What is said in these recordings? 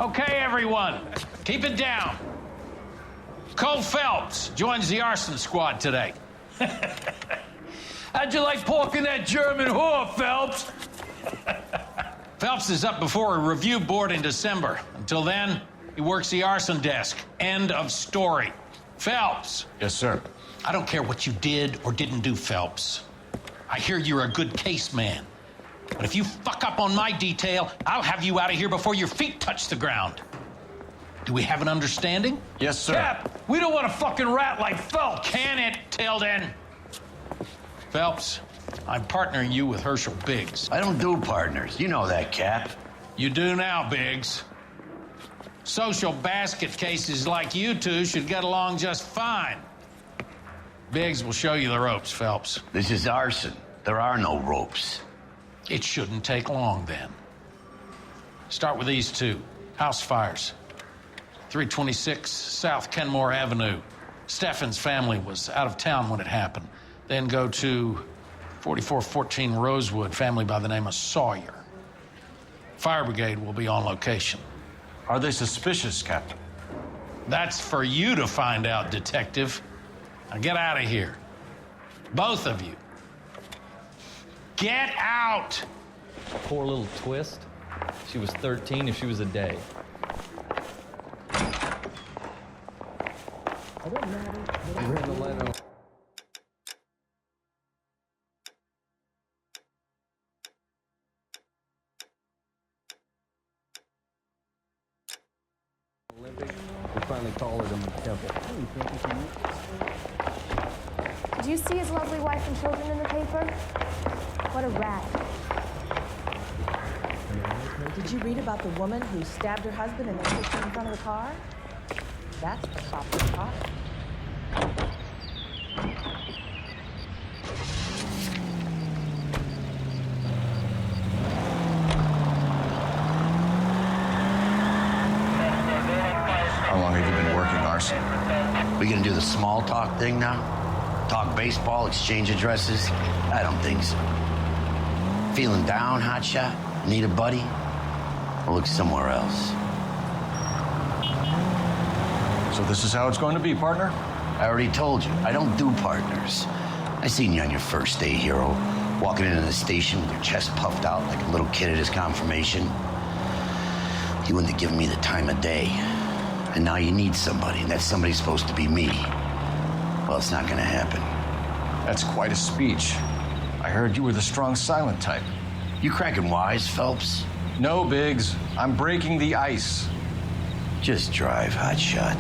Okay, everyone, keep it down. Cole Phelps joins the arson squad today. How'd you like pork in that German whore, Phelps? Phelps is up before a review board in December. Until then, he works the arson desk. End of story. Phelps. Yes, sir. I don't care what you did or didn't do, Phelps. I hear you're a good case man. But if you fuck up on my detail, I'll have you out of here before your feet touch the ground. Do we have an understanding? Yes, sir. Cap, we don't want a fucking rat like Phelps. Can it, Tilden? Phelps, I'm partnering you with Herschel Biggs. I don't do partners. You know that, Cap. You do now, Biggs. Social basket cases like you two should get along just fine. Biggs will show you the ropes, Phelps. This is arson. There are no ropes. It shouldn't take long, then. Start with these two. House fires. 326 South Kenmore Avenue. Steffens' family was out of town when it happened. Then go to 4414 Rosewood, family by the name of Sawyer. Fire brigade will be on location. Are they suspicious, Captain? That's for you to find out, Detective. Now get out of here. Both of you. Get out! Poor little twist. She was 13 if she was a day. I don't matter. I read the letter. Olympics. We finally collared him in the temple. Did you see his lovely wife and children in the paper? What a rat. Did you read about the woman who stabbed her husband and then pushed him in front of the car? That's the proper cop. How long have you been working arson? We gonna do the small talk thing now? Talk baseball, exchange addresses? I don't think so. Feeling down, hotshot? Need a buddy? I'll look somewhere else. So this is how it's going to be, partner? I already told you, I don't do partners. I seen you on your first day, hero, walking into the station with your chest puffed out like a little kid at his confirmation. You wouldn't have given me the time of day. And now you need somebody, and that somebody's supposed to be me. Well, it's not gonna happen. That's quite a speech. I heard you were the strong silent type. You cracking wise, Phelps? No, Biggs. I'm breaking the ice. Just drive, hotshot.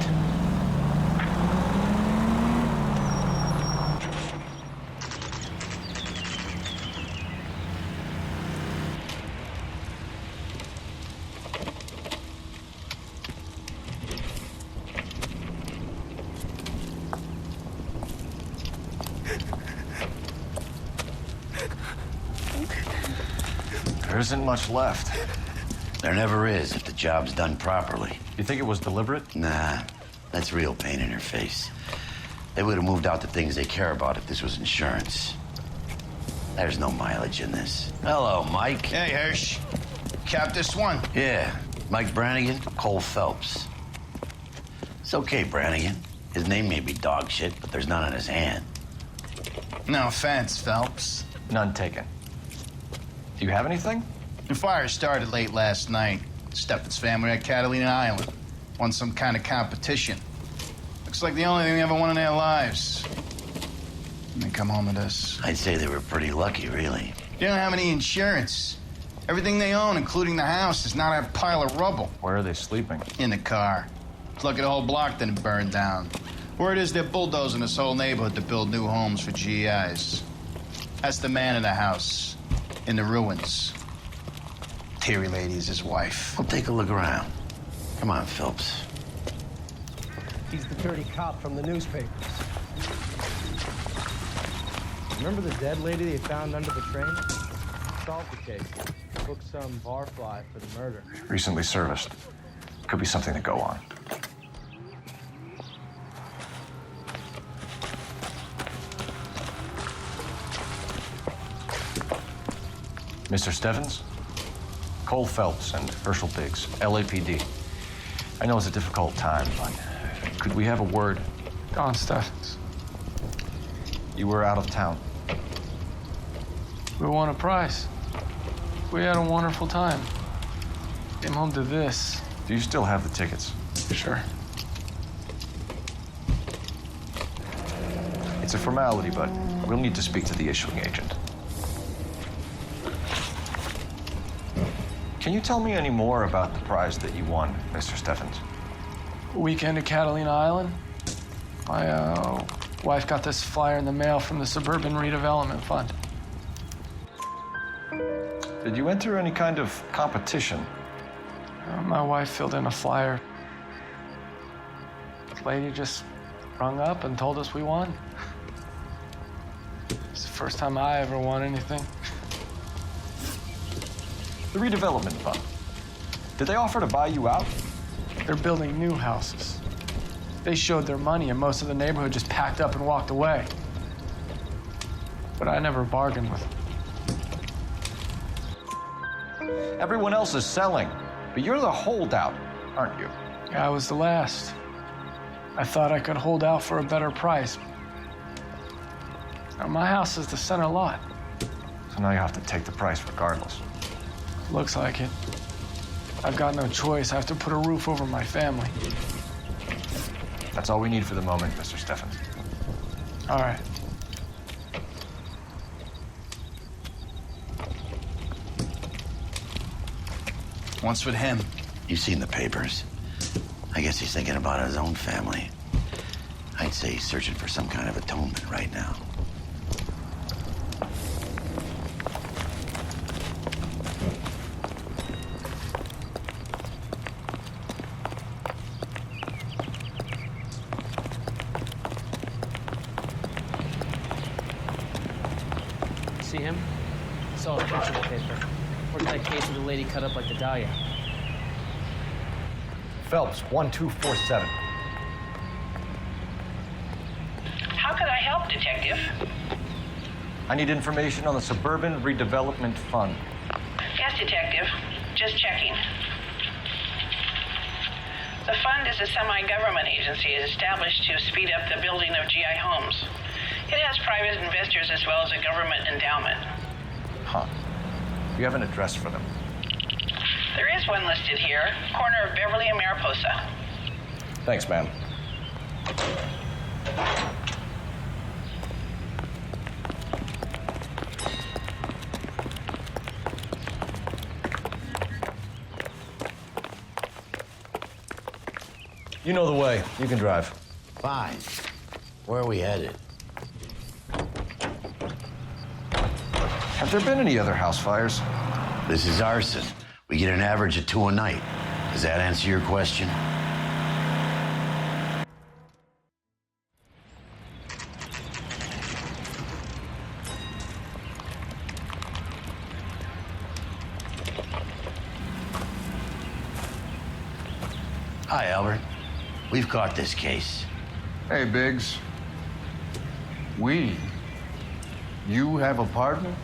There isn't much left. There never is if the job's done properly. You think it was deliberate? Nah, that's real pain in her face. They would have moved out the things they care about if this was insurance. There's no mileage in this. Hello, Mike. Hey, Hirsch. Cap this one. Yeah, Mike Brannigan, Cole Phelps. It's okay, Brannigan. His name may be dog shit, but there's none on his hand. No offense, Phelps. None taken. Do you have anything? The fire started late last night. Steffens' family at Catalina Island. Won some kind of competition. Looks like the only thing they ever won in their lives. And they come home to this. I'd say they were pretty lucky, really. They don't have any insurance. Everything they own, including the house, is not a pile of rubble. Where are they sleeping? In the car. It's lucky the whole block didn't burn down. Word is they're bulldozing this whole neighborhood to build new homes for GIs. That's the man in the house, in the ruins. Terry lady is his wife. Well, take a look around. Come on, Phelps. He's the dirty cop from the newspapers. Remember the dead lady they found under the train? Solved the case. Booked some barfly for the murder. Recently serviced. Could be something to go on. Mr. Steffens? Cole Phelps and Herschel Biggs, LAPD. I know it's a difficult time, but could we have a word? Go on, Steffens. You were out of town. We won a prize. We had a wonderful time. Came home to this. Do you still have the tickets? Sure. It's a formality, but we'll need to speak to the issuing agent. Can you tell me any more about the prize that you won, Mr. Steffens? Weekend at Catalina Island. My wife got this flyer in the mail from the Suburban Redevelopment Fund. Did you enter any kind of competition? My wife filled in a flyer. The lady just rung up and told us we won. It's the first time I ever won anything. The redevelopment fund. Did they offer to buy you out? They're building new houses. They showed their money and most of the neighborhood just packed up and walked away. But I never bargained with them. Everyone else is selling, but you're the holdout, aren't you? I was the last. I thought I could hold out for a better price. Now, my house is the center lot. So now you have to take the price regardless. Looks like it. I've got no choice. I have to put a roof over my family. That's all we need for the moment, Mr. Steffens. All right. What's with him? You've seen the papers. I guess he's thinking about his own family. I'd say he's searching for some kind of atonement right now. See him? Saw a picture in the paper. Worked that case of the lady cut up like the dahlia. Phelps, 1247. How could I help, Detective? I need information on the Suburban Redevelopment Fund. Yes, Detective. Just checking. The fund is a semi-government agency established to speed up the building of GI homes. It has private investors as well as a government endowment. Huh. You have an address for them? There is one listed here, corner of Beverly and Mariposa. Thanks, ma'am. You know the way. You can drive. Fine. Where are we headed? Have there been any other house fires? This is arson. We get an average of 2 a night. Does that answer your question? Hi, Albert. We've caught this case. Hey, Biggs. You have a partner?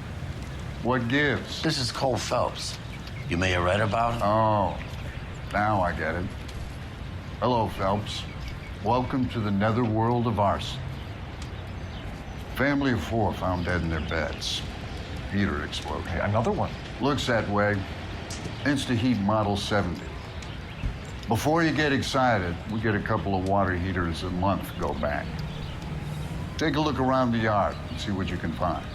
What gives? This is Cole Phelps. You may have read about him. Oh, now I get it. Hello, Phelps. Welcome to the netherworld of arson. Family of 4 found dead in their beds. Heater exploded. Hey, another one. Looks that way. InstaHeat Model 70. Before you get excited, we get a couple of water heaters a month go back. Take a look around the yard and see what you can find.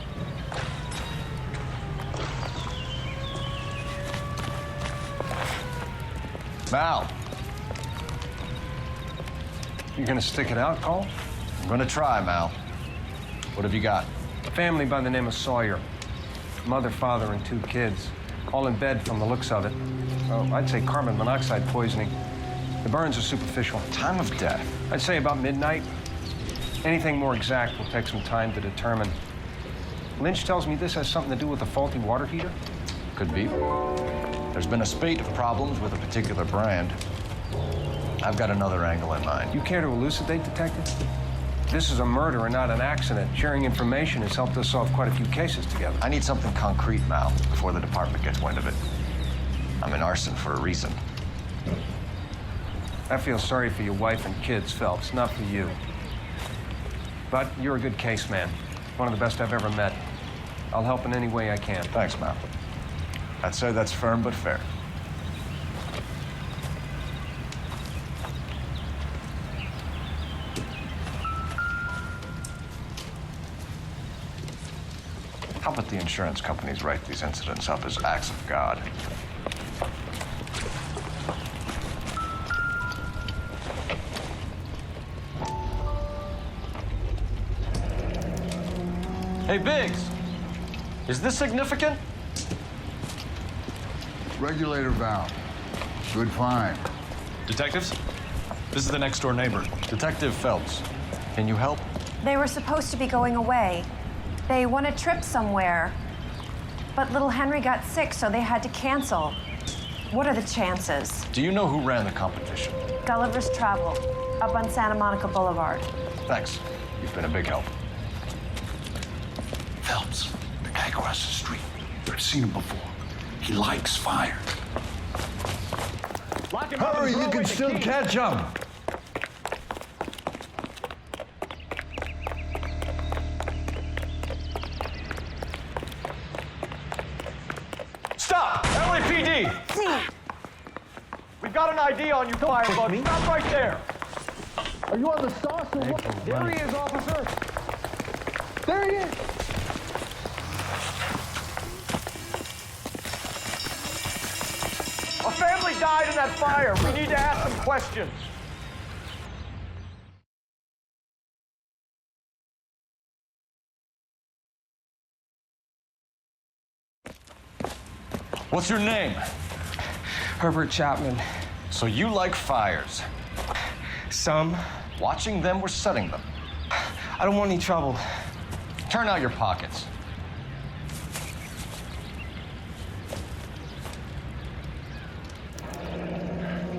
Mal. You gonna stick it out, Cole? I'm gonna try, Mal. What have you got? Family by the name of Sawyer. Mother, father, and 2 kids. All in bed from the looks of it. So I'd say carbon monoxide poisoning. The burns are superficial. Time of death? I'd say about midnight. Anything more exact will take some time to determine. Lynch tells me this has something to do with a faulty water heater. Could be. There's been a spate of problems with a particular brand. I've got another angle in mind. You care to elucidate, Detective? This is a murder and not an accident. Sharing information has helped us solve quite a few cases together. I need something concrete, Mal, before the department gets wind of it. I'm in arson for a reason. I feel sorry for your wife and kids, Phelps, not for you. But you're a good case man. One of the best I've ever met. I'll help in any way I can. Thanks, Mal. I'd say that's firm but fair. How about the insurance companies write these incidents up as acts of God? Hey, Biggs, is this significant? Regulator valve. Good find. Detectives, this is the next door neighbor. Detective Phelps, can you help? They were supposed to be going away. They won a trip somewhere. But little Henry got sick, so they had to cancel. What are the chances? Do you know who ran the competition? Gulliver's Travel, up on Santa Monica Boulevard. Thanks. You've been a big help. Phelps, the guy across the street. I've seen him before. He likes fire. Hurry, you can still catch him. Stop! LAPD! We've got an ID on you, firebug. Stop right there. Are you on the sauce or what? There he is, officer. There he is. A family died in that fire. We need to ask some questions. What's your name? Herbert Chapman. So you like fires? Some. Watching them or setting them? I don't want any trouble. Turn out your pockets.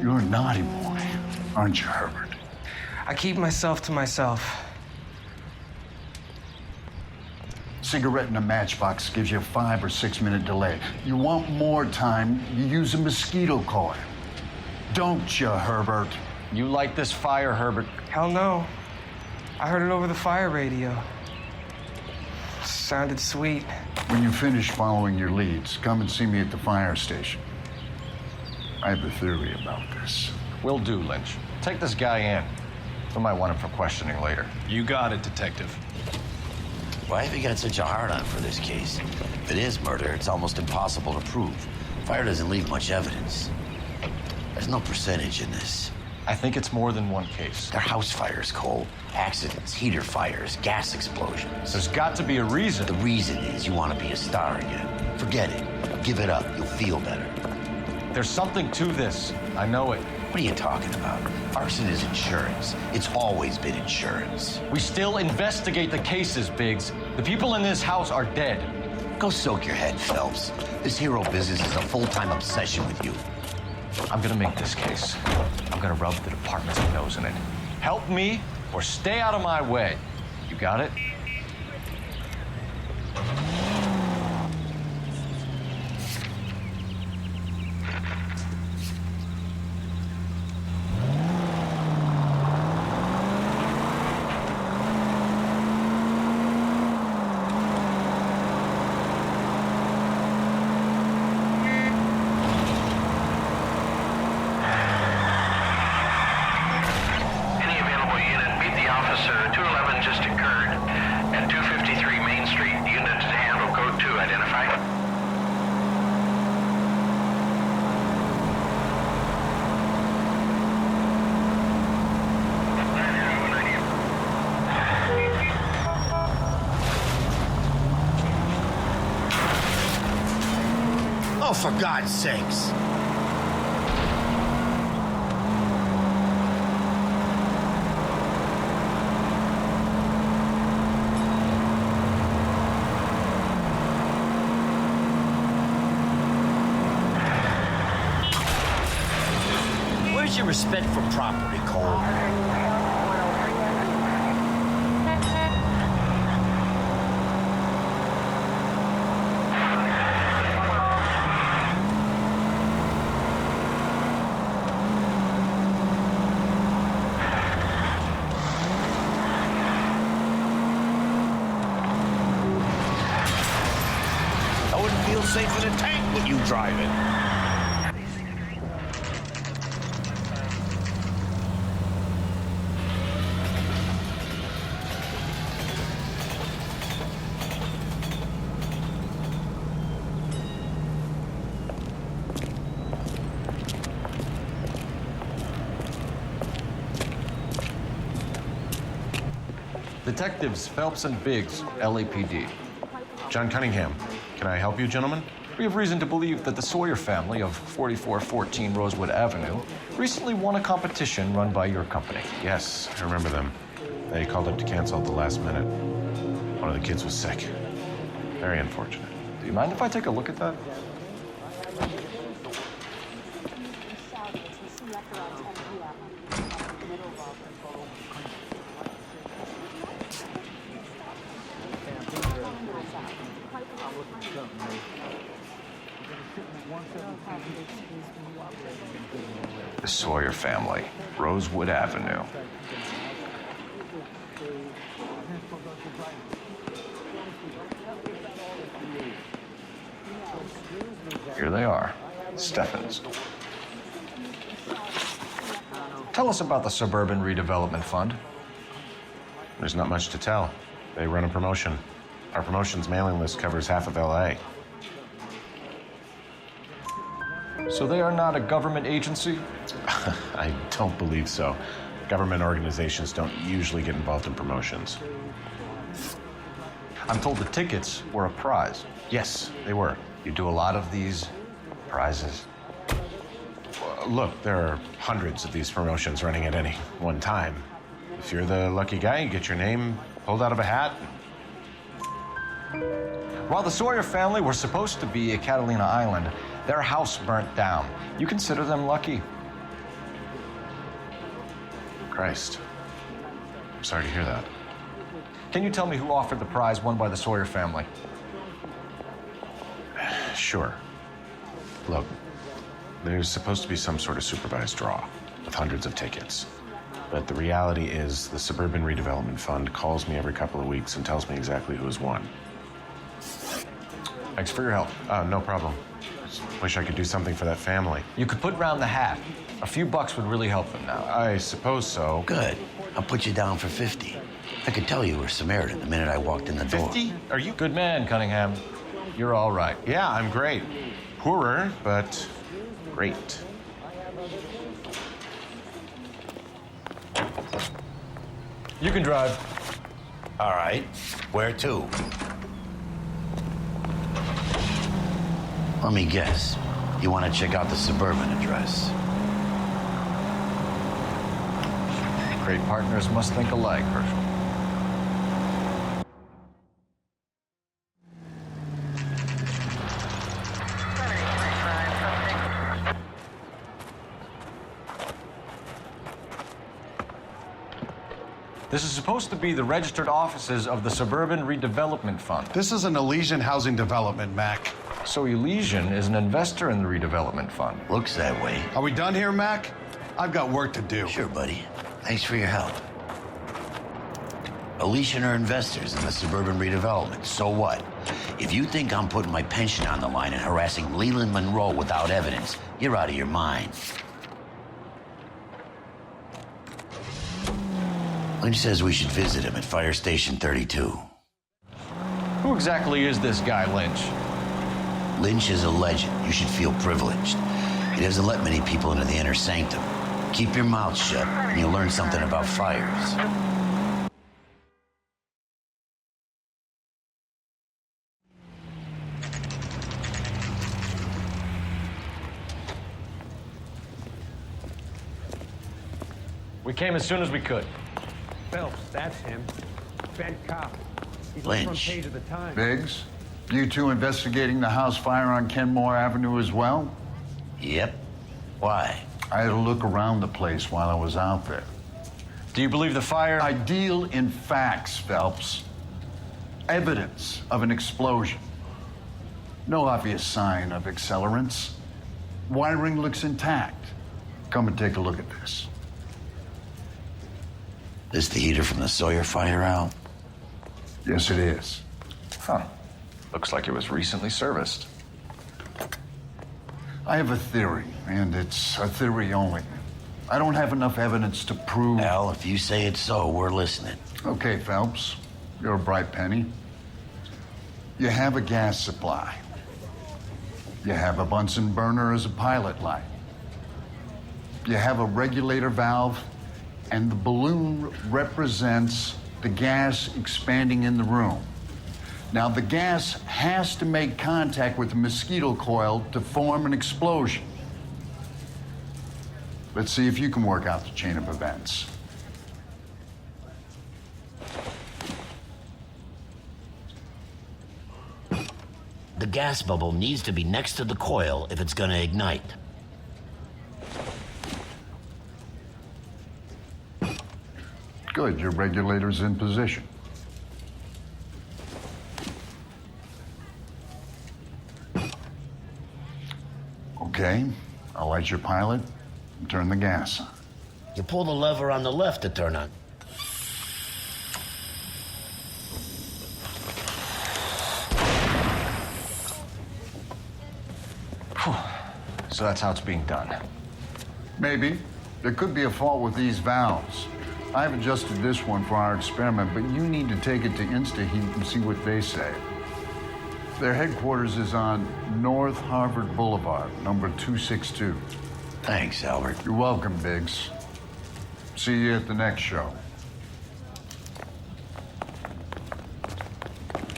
You're a naughty boy, aren't you, Herbert? I keep myself to myself. Cigarette in a matchbox gives you a 5 or 6 minute delay. You want more time, you use a mosquito coil. Don't you, Herbert? You like this fire, Herbert? Hell no. I heard it over the fire radio. Sounded sweet. When you finish following your leads, come and see me at the fire station. I have a theory about this. Will do, Lynch. Take this guy in. We might want him for questioning later. You got it, Detective. Why have you got such a hard-on for this case? If it is murder, it's almost impossible to prove. Fire doesn't leave much evidence. There's no percentage in this. I think it's more than one case. They're house fires, Cole. Accidents, heater fires, gas explosions. There's got to be a reason. The reason is you want to be a star again. Forget it. Give it up. You'll feel better. There's something to this. I know it. What are you talking about? Arson is insurance. It's always been insurance. We still investigate the cases, Biggs. The people in this house are dead. Go soak your head, Phelps. This hero business is a full-time obsession with you. I'm gonna make this case. I'm gonna rub the department's nose in it. Help me or stay out of my way. You got it? Oh, for God's sakes. Where's your respect for property, Cole? safe in a tank with you driving. Detectives Phelps and Biggs, LAPD. John Cunningham. Can I help you, gentlemen? We have reason to believe that the Sawyer family of 4414 Rosewood Avenue recently won a competition run by your company. Yes, I remember them. They called up to cancel at the last minute. One of the kids was sick. Very unfortunate. Do you mind if I take a look at that? The Sawyer family, Rosewood Avenue. Here they are, Steffens. Tell us about the Suburban Redevelopment Fund. There's not much to tell. They run a promotion. Our promotion's mailing list covers half of LA. So they are not a government agency? I don't believe so. Government organizations don't usually get involved in promotions. I'm told the tickets were a prize. Yes, they were. You do a lot of these prizes? Look, there are hundreds of these promotions running at any one time. If you're the lucky guy, you get your name pulled out of a hat. While the Sawyer family were supposed to be at Catalina Island, their house burnt down. You consider them lucky? Christ. I'm sorry to hear that. Can you tell me who offered the prize won by the Sawyer family? Sure. Look, there's supposed to be some sort of supervised draw with hundreds of tickets. But the reality is the Suburban Redevelopment Fund calls me every couple of weeks and tells me exactly who has won. Thanks for your help. No problem. Just wish I could do something for that family. You could put round the hat. A few bucks would really help them now. I suppose so. Good. I'll put you down for 50. I could tell you were Samaritan the minute I walked in the door. 50? Are you good man, Cunningham? You're all right. Yeah, I'm great. Poorer, but great. You can drive. All right. Where to? Let me guess. You want to check out the Suburban address? Great partners must think alike, Herschel. This is supposed to be the registered offices of the Suburban Redevelopment Fund. This is an Elysian housing development, Mac. So Elysian is an investor in the redevelopment fund. Looks that way. Are we done here, Mac? I've got work to do. Sure, buddy. Thanks for your help. Elysian are investors in the Suburban Redevelopment. So what? If you think I'm putting my pension on the line and harassing Leland Monroe without evidence, you're out of your mind. Lynch says we should visit him at Fire Station 32. Who exactly is this guy, Lynch? Lynch is a legend. You should feel privileged. He doesn't let many people into the inner sanctum. Keep your mouth shut, and you'll learn something about fires. We came as soon as we could. Phelps, that's him. Bent cop. He's on the front Lynch. page of the Times. Biggs, you two investigating the house fire on Kenmore Avenue as well? Yep. Why? I had a look around the place while I was out there. Do you believe the fire? I deal in facts, Phelps. Evidence of an explosion. No obvious sign of accelerants. Wiring looks intact. Come and take a look at this. This the heater from the Sawyer fire out? Yes, it is. Huh. Looks like it was recently serviced. I have a theory, and it's a theory only. I don't have enough evidence to prove... Al, if you say it's so, we're listening. Okay, Phelps. You're a bright penny. You have a gas supply. You have a Bunsen burner as a pilot light. You have a regulator valve, and the balloon represents the gas expanding in the room. Now, the gas has to make contact with the mosquito coil to form an explosion. Let's see if you can work out the chain of events. The gas bubble needs to be next to the coil if it's gonna ignite. Good, your regulator's in position. Okay, I'll light your pilot and turn the gas on. You pull the lever on the left to turn on. So that's how it's being done. Maybe. There could be a fault with these valves. I've adjusted this one for our experiment, but you need to take it to InstaHeat and see what they say. Their headquarters is on North Harvard Boulevard, number 262. Thanks, Albert. You're welcome, Biggs. See you at the next show.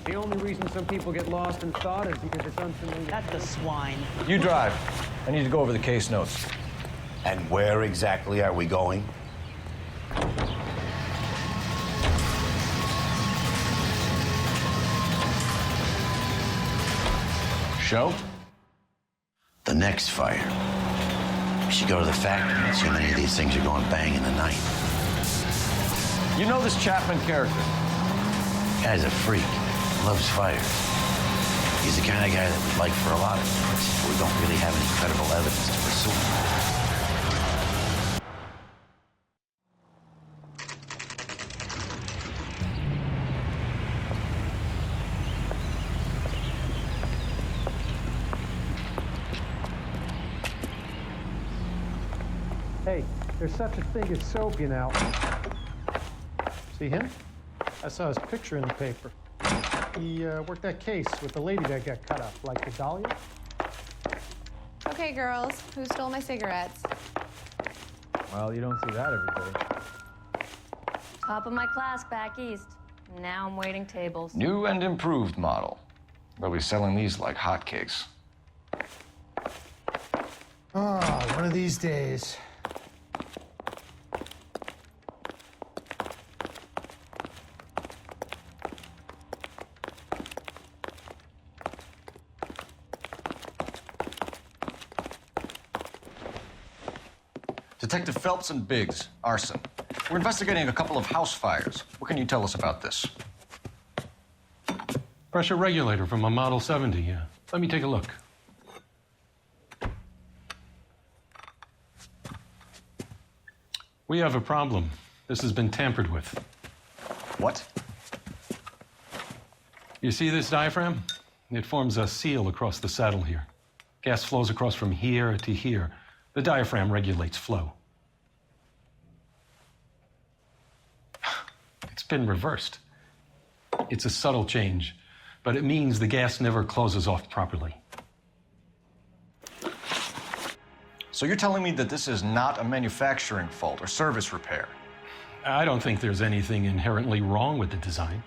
The only reason some people get lost in thought is because it's unfamiliar. That's the swine. You drive. I need to go over the case notes. And where exactly are we going? Show? The next fire. We should go to the factory and see how many of these things are going bang in the night. You know this Chapman character? Guy's a freak. Loves fire. He's the kind of guy that we'd like for a lot of things, but we don't really have any credible evidence to pursue. Hey, there's such a thing as soap, you know. See him? I saw his picture in the paper. He worked that case with the lady that got cut up, like the Dahlia. Okay, girls, who stole my cigarettes? Well, you don't see that every day. Top of my class back east. Now I'm waiting tables. New and improved model. They'll be selling these like hotcakes. Oh, one of these days. Detective Phelps and Biggs, arson. We're investigating a couple of house fires. What can you tell us about this? Pressure regulator from a Model 70, yeah. Let me take a look. We have a problem. This has been tampered with. What? You see this diaphragm? It forms a seal across the saddle here. Gas flows across from here to here. The diaphragm regulates flow. It's been reversed. It's a subtle change, but it means the gas never closes off properly. So you're telling me that this is not a manufacturing fault or service repair? I don't think there's anything inherently wrong with the design.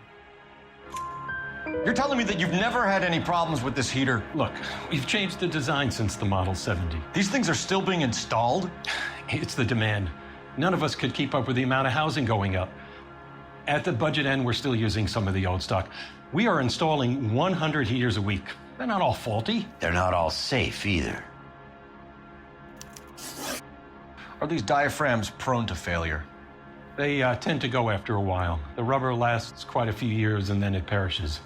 You're telling me that you've never had any problems with this heater? Look, we've changed the design since the Model 70. These things are still being installed? It's the demand. None of us could keep up with the amount of housing going up. At the budget end, we're still using some of the old stock. We are installing 100 heaters a week. They're not all faulty. They're not all safe either. Are these diaphragms prone to failure? They tend to go after a while. The rubber lasts quite a few years and then it perishes.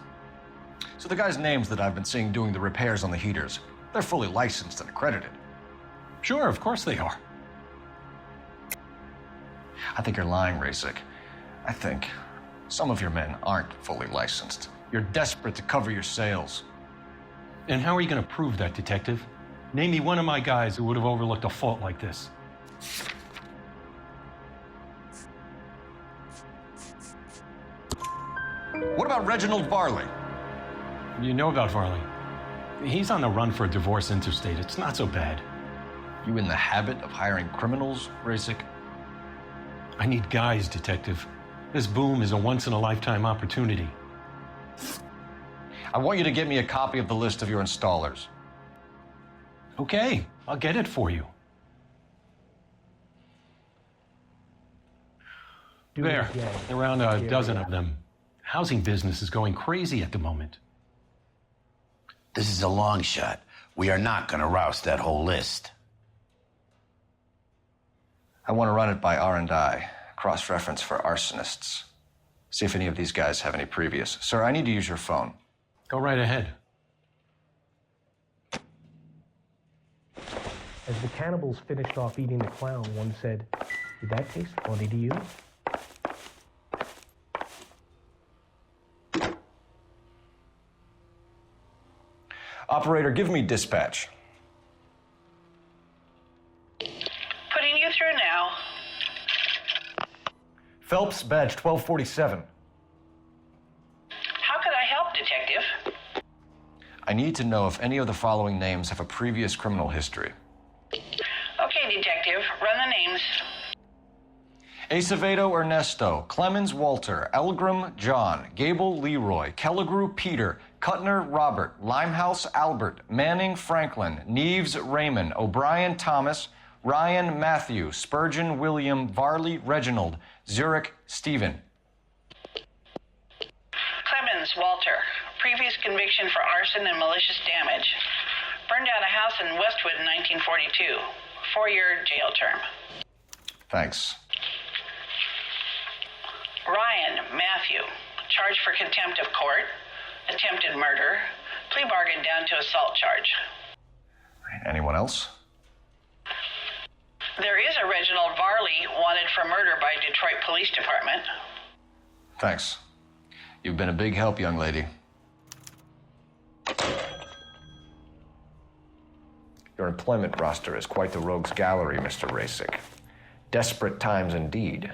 So the guys' names that I've been seeing doing the repairs on the heaters, they're fully licensed and accredited. Sure, of course they are. I think you're lying, Rasik. I think some of your men aren't fully licensed. You're desperate to cover your sales. And how are you going to prove that, Detective? Name me one of my guys who would have overlooked a fault like this. What about Reginald Varley? You know about Varley. He's on the run for a divorce interstate. It's not so bad. You in the habit of hiring criminals, Rasic? I need guys, Detective. This boom is a once-in-a-lifetime opportunity. I want you to get me a copy of the list of your installers. Okay, I'll get it for you. There, around a dozen of them. Housing business is going crazy at the moment. This is a long shot. We are not going to roust that whole list. I want to run it by R&I, cross-reference for arsonists. See if any of these guys have any previous. Sir, I need to use your phone. Go right ahead. As the cannibals finished off eating the clown, one said, "Did that taste funny to you?" Operator, give me dispatch. Putting you through now. Phelps, badge 1247. How could I help, Detective? I need to know if any of the following names have a previous criminal history. Okay, Detective, run the names. Acevedo Ernesto, Clemens Walter, Elgram John, Gable Leroy, Kelligrew Peter, Cutner Robert, Limehouse Albert, Manning Franklin, Neves Raymond, O'Brien Thomas, Ryan Matthew, Spurgeon William, Varley Reginald, Zurich Stephen. Clemens Walter, previous conviction for arson and malicious damage. Burned out a house in Westwood in 1942. 4-year jail term. Thanks. Ryan Matthew, charged for contempt of court, attempted murder, plea bargain down to assault charge. Anyone else? There is a Reginald Varley wanted for murder by Detroit Police Department. Thanks. You've been a big help, young lady. Your employment roster is quite the rogues gallery, Mr. Rasic. Desperate times indeed.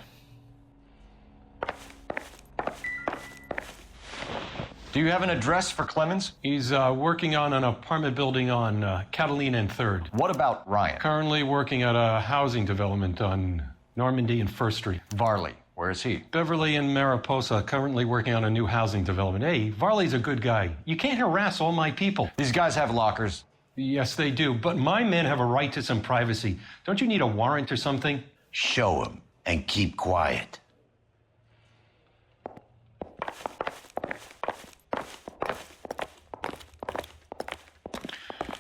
Do you have an address for Clemens? He's working on an apartment building on Catalina and 3rd. What about Ryan? Currently working at a housing development on Normandy and 1st Street. Varley, where is he? Beverly and Mariposa, currently working on a new housing development. Hey, Varley's a good guy. You can't harass all my people. These guys have lockers. Yes, they do, but my men have a right to some privacy. Don't you need a warrant or something? Show him and keep quiet.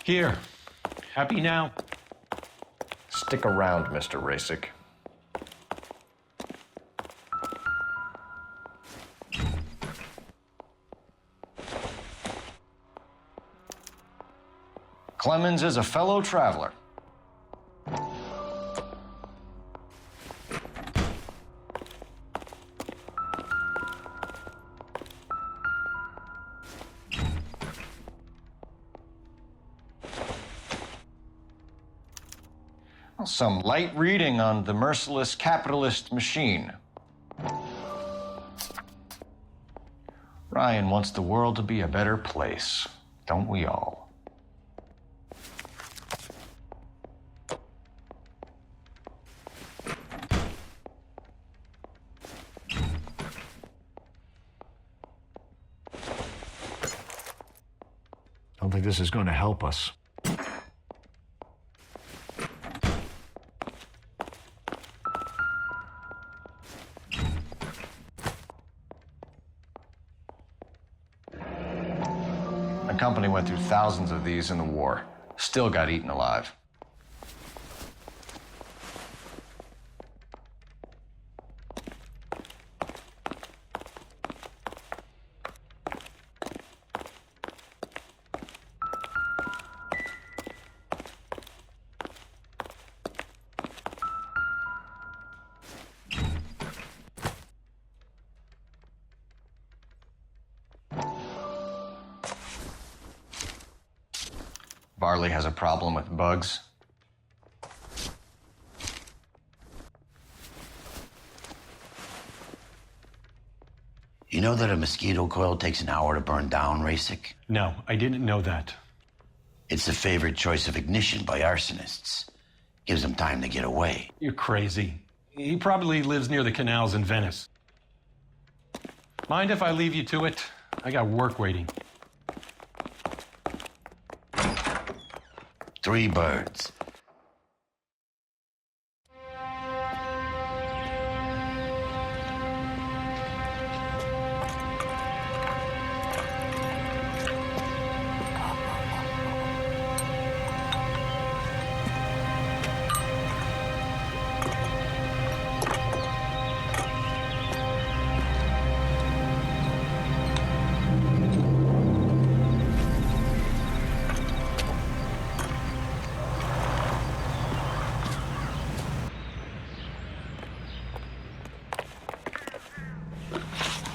Here. Happy now? Stick around, Mr. Rasic. Clemens is a fellow traveler. Some light reading on the merciless capitalist machine. Ryan wants the world to be a better place, don't we all? Don't think this is going to help us. My company went through thousands of these in the war. Still got eaten alive. Varley has a problem with bugs. You know that a mosquito coil takes an hour to burn down, Rasik? No, I didn't know that. It's the favorite choice of ignition by arsonists. Gives them time to get away. You're crazy. He probably lives near the canals in Venice. Mind if I leave you to it? I got work waiting. 3 birds.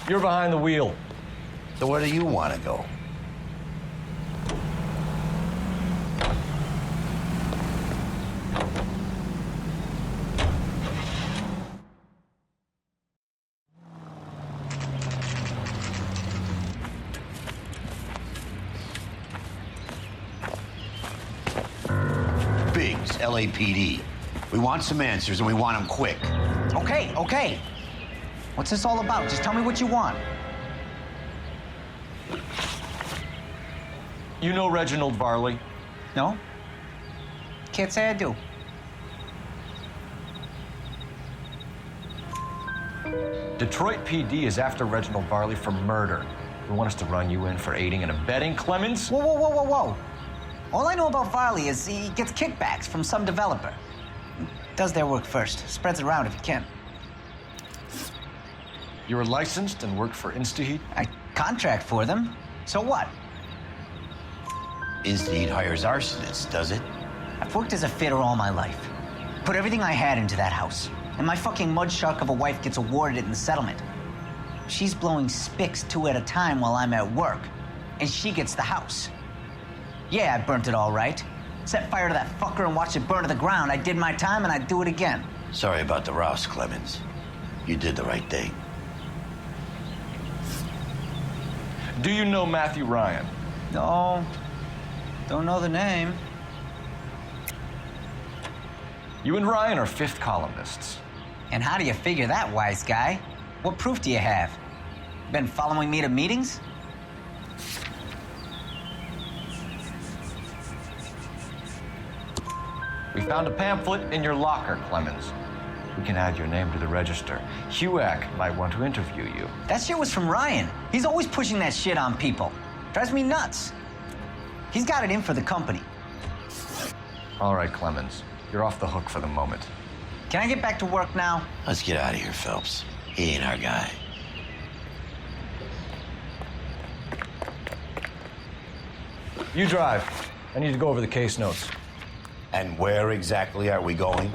You're behind the wheel. So where do you want to go? Biggs, LAPD. We want some answers and we want them quick. Okay. What's this all about? Just tell me what you want. You know Reginald Varley? No? Can't say I do. Detroit PD is after Reginald Varley for murder. They want us to run you in for aiding and abetting, Clemens? Whoa. All I know about Varley is he gets kickbacks from some developer. Does their work first. Spreads it around if he can. You're licensed and work for InstaHeat? I contract for them. So what? InstaHeat hires arsonists, does it? I've worked as a fitter all my life. Put everything I had into that house. And my fucking mud shark of a wife gets awarded it in the settlement. She's blowing spics 2 at a time while I'm at work. And she gets the house. Yeah, I burnt it all right. Set fire to that fucker and watched it burn to the ground. I did my time and I'd do it again. Sorry about the rouse, Clemens. You did the right thing. Do you know Matthew Ryan? No. Don't know the name. You and Ryan are 5th columnists. And how do you figure that, wise guy? What proof do you have? Been following me to meetings? We found a pamphlet in your locker, Clemens. We can add your name to the register. HUAC might want to interview you. That shit was from Ryan. He's always pushing that shit on people. Drives me nuts. He's got it in for the company. All right, Clemens. You're off the hook for the moment. Can I get back to work now? Let's get out of here, Phelps. He ain't our guy. You drive. I need to go over the case notes. And where exactly are we going?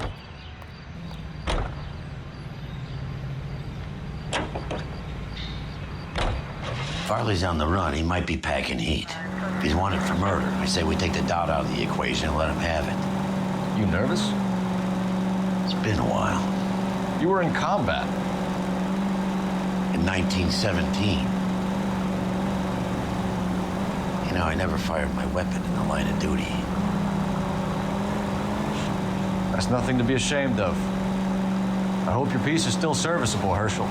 Varley's on the run. He might be packing heat. If he's wanted for murder, I say we take the doubt out of the equation and let him have it. You nervous? It's been a while. You were in combat. In 1917. You know, I never fired my weapon in the line of duty. That's nothing to be ashamed of. I hope your piece is still serviceable, Herschel.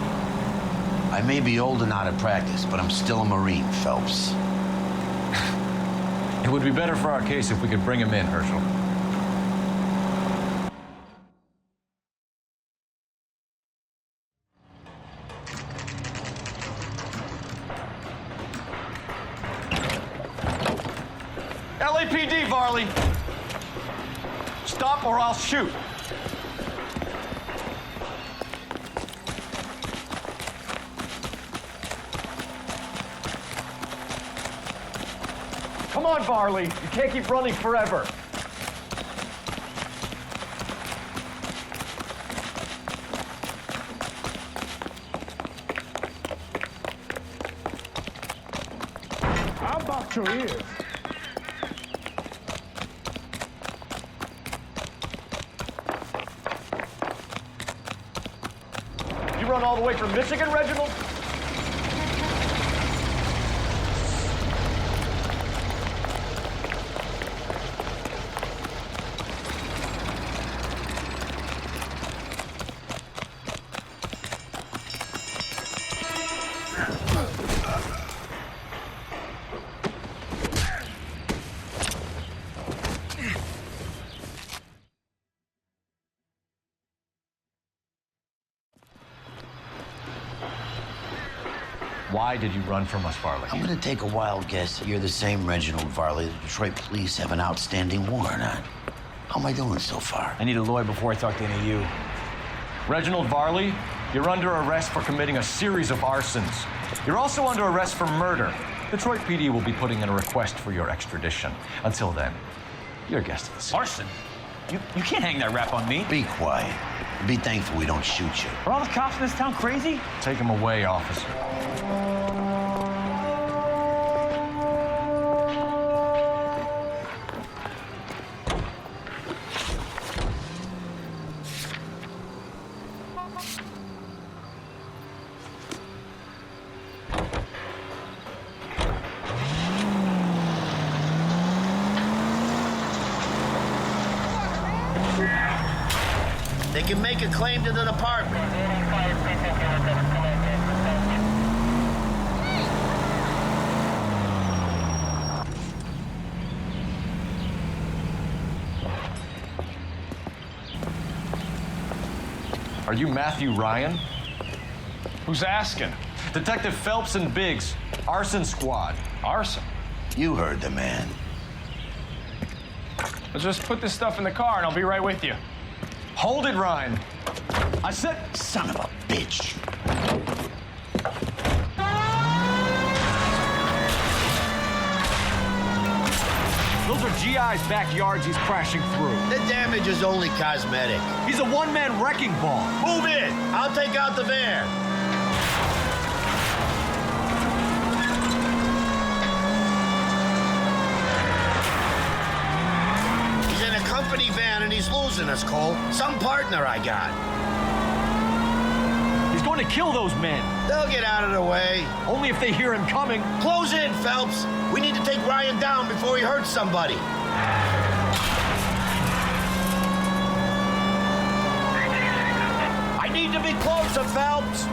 I may be old and out of practice, but I'm still a Marine, Phelps. It would be better for our case if we could bring him in, Herschel. LAPD, Varley! Stop or I'll shoot! Come on, Varley. You can't keep running forever. How about your ears? run all the way from Michigan, Reginald? Why did you run from us, Varley? I'm gonna take a wild guess that you're the same Reginald Varley the Detroit police have an outstanding warrant on. How am I doing so far? I need a lawyer before I talk to any of you. Reginald Varley, you're under arrest for committing a series of arsons. You're also under arrest for murder. Detroit PD will be putting in a request for your extradition. Until then, you're a guest of the scene. Arson? You can't hang that rap on me. Be quiet. Be thankful we don't shoot you. Are all the cops in this town crazy? Take him away, officer. They can make a claim to the department. Are you Matthew Ryan? Who's asking? Detective Phelps and Biggs, arson squad. Arson? You heard the man. Let's just put this stuff in the car and I'll be right with you. Hold it, Ryan. I said, son of a bitch. Those are GI's backyards he's crashing through. The damage is only cosmetic. He's a one-man wrecking ball. Move in. I'll take out the van. He's in a company van and he's losing us, Cole. Some partner I got. He's going to kill those men. They'll get out of the way. Only if they hear him coming. Close in, Phelps. We need to take Ryan down before he hurts somebody. I need to be closer, Phelps.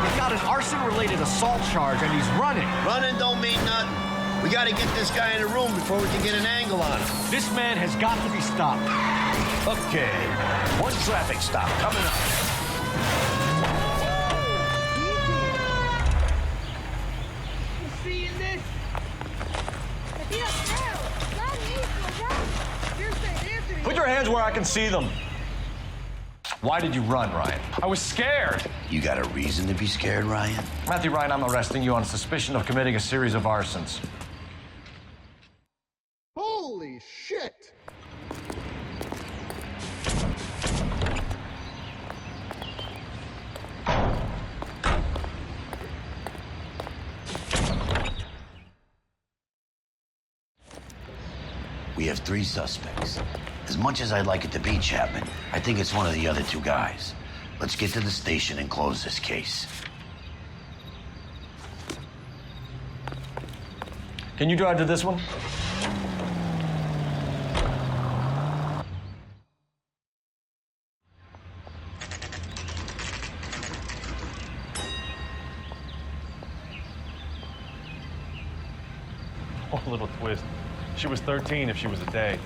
He's got an arson-related assault charge and he's running. Running don't mean nothing. We got to get this guy in a room before we can get an angle on him. This man has got to be stopped. Okay. One traffic stop coming up. put your hands where I can see them. Why did you run, Ryan? I was scared. You got a reason to be scared, Ryan? Matthew Ryan, I'm arresting you on suspicion of committing a series of arsons. Holy shit! We have 3 suspects. As much as I'd like it to be Chapman, I think it's one of the other 2 guys. Let's get to the station and close this case. Can you drive to this one? Oh, little twist. She was 13 if she was a day.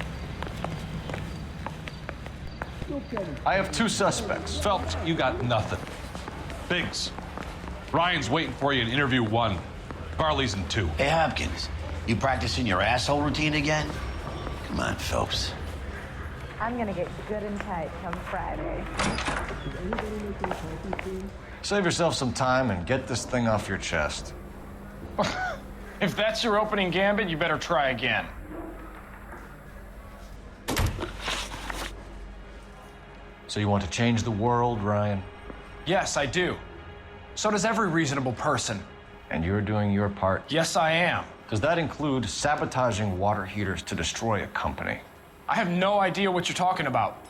I have 2 suspects. Phelps, you got nothing. Biggs, Ryan's waiting for you in interview 1. Varley's in 2. Hey, Hopkins, you practicing your asshole routine again? Come on, Phelps. I'm gonna get good and tight come Friday. Save yourself some time and get this thing off your chest. If that's your opening gambit, you better try again. So you want to change the world, Ryan? Yes, I do. So does every reasonable person. And you're doing your part? Yes, I am. Does that include sabotaging water heaters to destroy a company? I have no idea what you're talking about.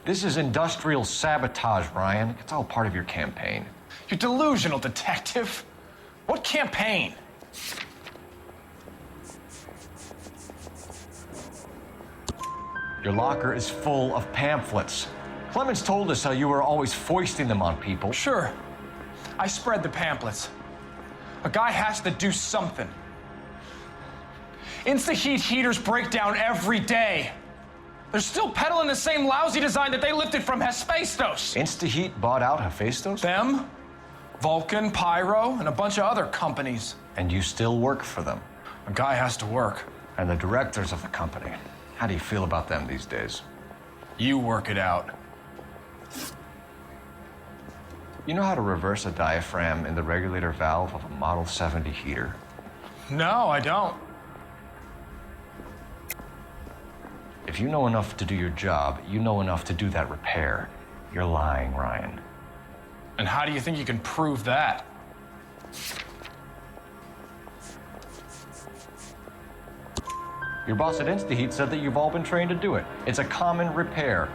This is industrial sabotage, Ryan. It's all part of your campaign. You're delusional, detective. What campaign? Your locker is full of pamphlets. Clemens told us how you were always foisting them on people. Sure. I spread the pamphlets. A guy has to do something. InstaHeat heaters break down every day. They're still peddling the same lousy design that they lifted from Hephaestus. InstaHeat bought out Hephaestus? Them, Vulcan, Pyro, and a bunch of other companies. And you still work for them? A guy has to work. And the directors of the company. How do you feel about them these days? You work it out. You know how to reverse a diaphragm in the regulator valve of a Model 70 heater? No, I don't. If you know enough to do your job, you know enough to do that repair. You're lying, Ryan. And how do you think you can prove that? Your boss at InstaHeat said that you've all been trained to do it. It's a common repair.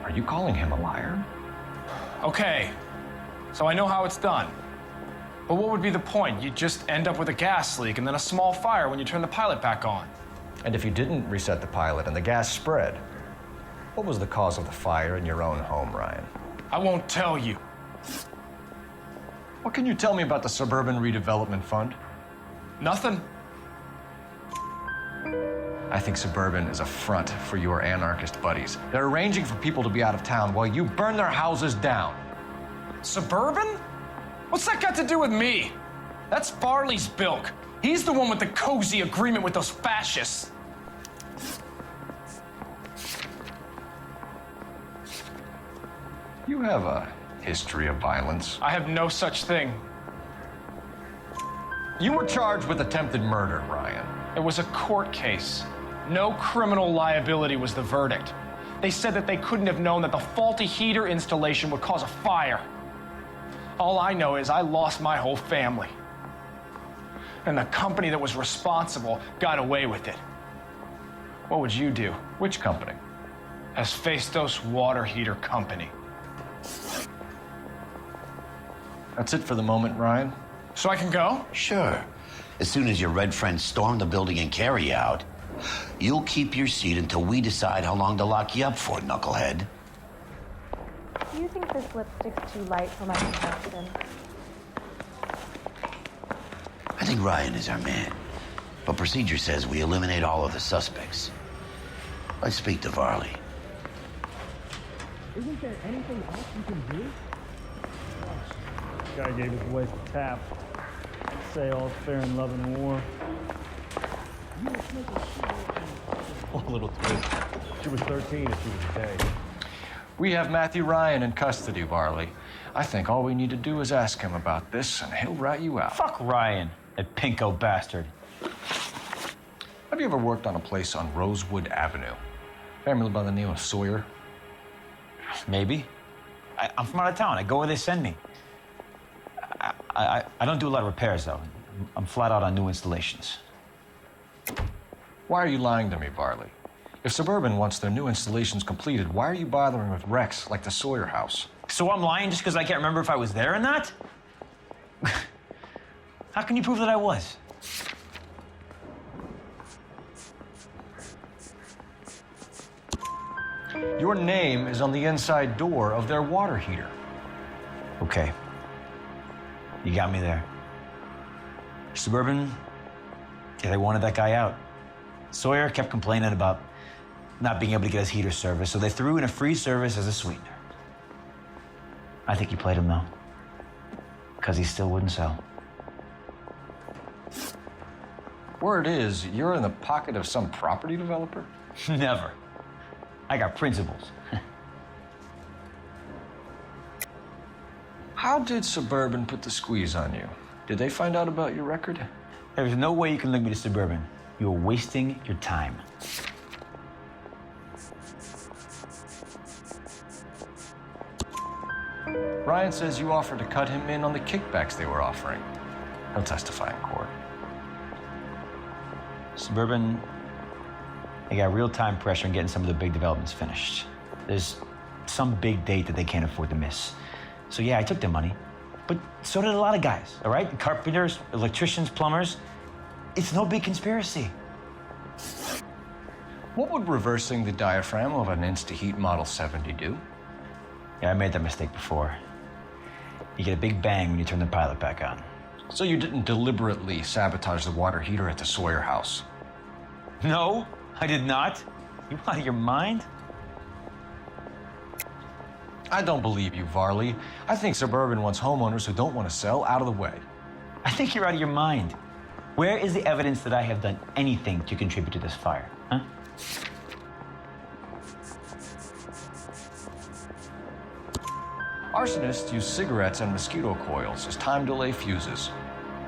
Are you calling him a liar? Okay, so I know how it's done. But what would be the point? You'd just end up with a gas leak and then a small fire when you turn the pilot back on. And if you didn't reset the pilot and the gas spread, what was the cause of the fire in your own home, Ryan? I won't tell you. What can you tell me about the Suburban Redevelopment Fund? Nothing. I think Suburban is a front for your anarchist buddies. They're arranging for people to be out of town while you burn their houses down. Suburban? What's that got to do with me? That's Varley's bilk. He's the one with the cozy agreement with those fascists. You have a history of violence. I have no such thing. You were charged with attempted murder, Ryan. It was a court case. No criminal liability was the verdict. They said that they couldn't have known that the faulty heater installation would cause a fire. All I know is I lost my whole family. And the company that was responsible got away with it. What would you do? Which company? Hephaestus Water Heater Company. That's it for the moment, Ryan. So I can go? Sure. As soon as your red friends storm the building and carry you out, you'll keep your seat until we decide how long to lock you up for, knucklehead. Do you think this lipstick's too light for my complexion? I think Ryan is our man. But procedure says we eliminate all of the suspects. Let's speak to Varley. Isn't there anything else you can do? Guy gave his wife a tap. Say all's fair in love and war. A little twist. She was 13 if she was a day. We have Matthew Ryan in custody, Varley. I think all we need to do is ask him about this, and he'll rat you out. Fuck Ryan, that pinko bastard. Have you ever worked on a place on Rosewood Avenue? Family by the name of Sawyer? Maybe. I'm from out of town. I go where they send me. I don't do a lot of repairs, though. I'm flat out on new installations. Why are you lying to me, Varley? If Suburban wants their new installations completed, why are you bothering with wrecks like the Sawyer house? So I'm lying just because I can't remember if I was there or not? How can you prove that I was? Your name is on the inside door of their water heater. Okay. You got me there. Suburban, yeah, they wanted that guy out. Sawyer kept complaining about not being able to get his heater service, so they threw in a free service as a sweetener. I think he played him, though, because he still wouldn't sell. Word is, you're in the pocket of some property developer? Never. I got principles. How did Suburban put the squeeze on you? Did they find out about your record? There's no way you can link me to Suburban. You're wasting your time. Ryan says you offered to cut him in on the kickbacks they were offering. He'll testify in court. Suburban, they got real time pressure on getting some of the big developments finished. There's some big date that they can't afford to miss. So yeah, I took their money. But so did a lot of guys, all right? Carpenters, electricians, plumbers. It's no big conspiracy. What would reversing the diaphragm of an InstaHeat Model 70 do? Yeah, I made that mistake before. You get a big bang when you turn the pilot back on. So you didn't deliberately sabotage the water heater at the Sawyer house? No, I did not. You out of your mind? I don't believe you, Varley. I think Suburban wants homeowners who don't want to sell out of the way. I think you're out of your mind. Where is the evidence that I have done anything to contribute to this fire, huh? Arsonists use cigarettes and mosquito coils as time delay fuses.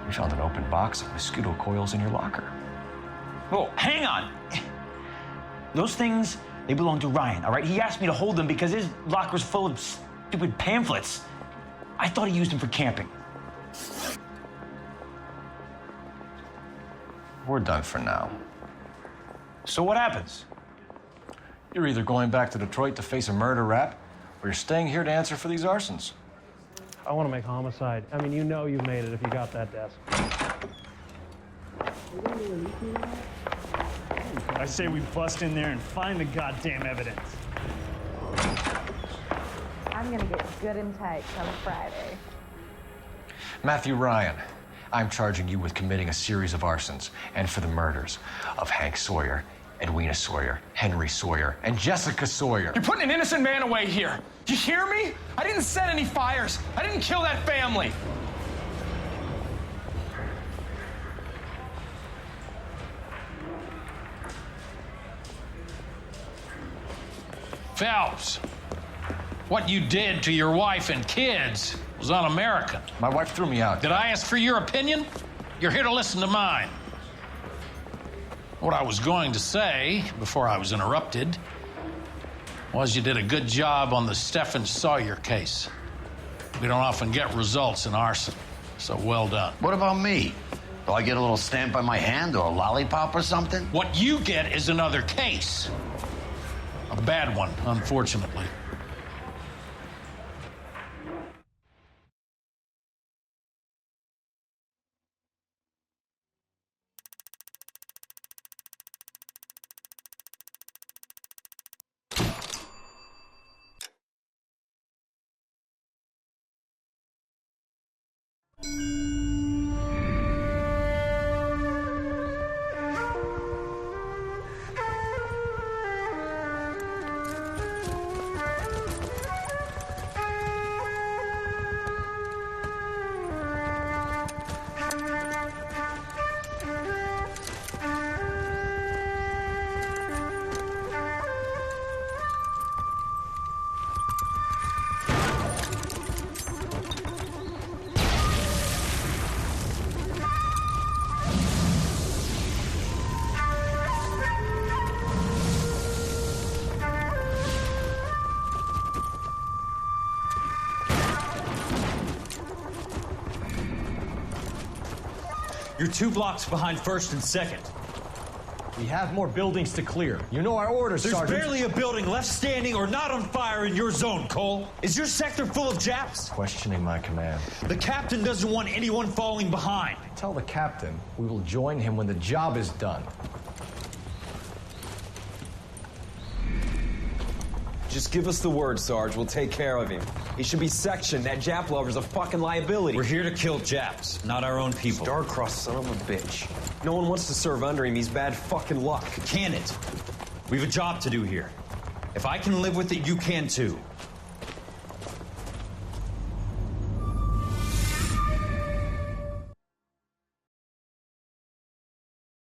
We found an open box of mosquito coils in your locker. Whoa, hang on. Those things, they belong to Ryan, all right? He asked me to hold them because his locker's full of stupid pamphlets. I thought he used them for camping. We're done for now. So what happens? You're either going back to Detroit to face a murder rap, or you're staying here to answer for these arsons. I want to make homicide. I mean, you know you've made it if you got that desk. I say we bust in there and find the goddamn evidence. I'm gonna get good and tight come Friday. Matthew Ryan, I'm charging you with committing a series of arsons and for the murders of Hank Sawyer, Edwina Sawyer, Henry Sawyer, and Jessica Sawyer. You're putting an innocent man away here. You hear me? I didn't set any fires. I didn't kill that family. Phelps, what you did to your wife and kids was un-American. My wife threw me out. Did I ask for your opinion? You're here to listen to mine. What I was going to say, before I was interrupted, was you did a good job on the Steffens Sawyer case. We don't often get results in arson, so well done. What about me? Do I get a little stamp by my hand or a lollipop or something? What you get is another case. A bad one, unfortunately. You're 2 blocks behind 1st and 2nd. We have more buildings to clear. You know our orders, Sergeant. There's barely a building left standing or not on fire in your zone, Cole. Is your sector full of Japs? Questioning my command. The captain doesn't want anyone falling behind. Tell the captain we will join him when the job is done. Just give us the word, Sarge. We'll take care of him. He should be sectioned. That Jap lover's a fucking liability. We're here to kill Japs, not our own people. Star-crossed son of a bitch. No one wants to serve under him. He's bad fucking luck. Can it? We have a job to do here. If I can live with it, you can too.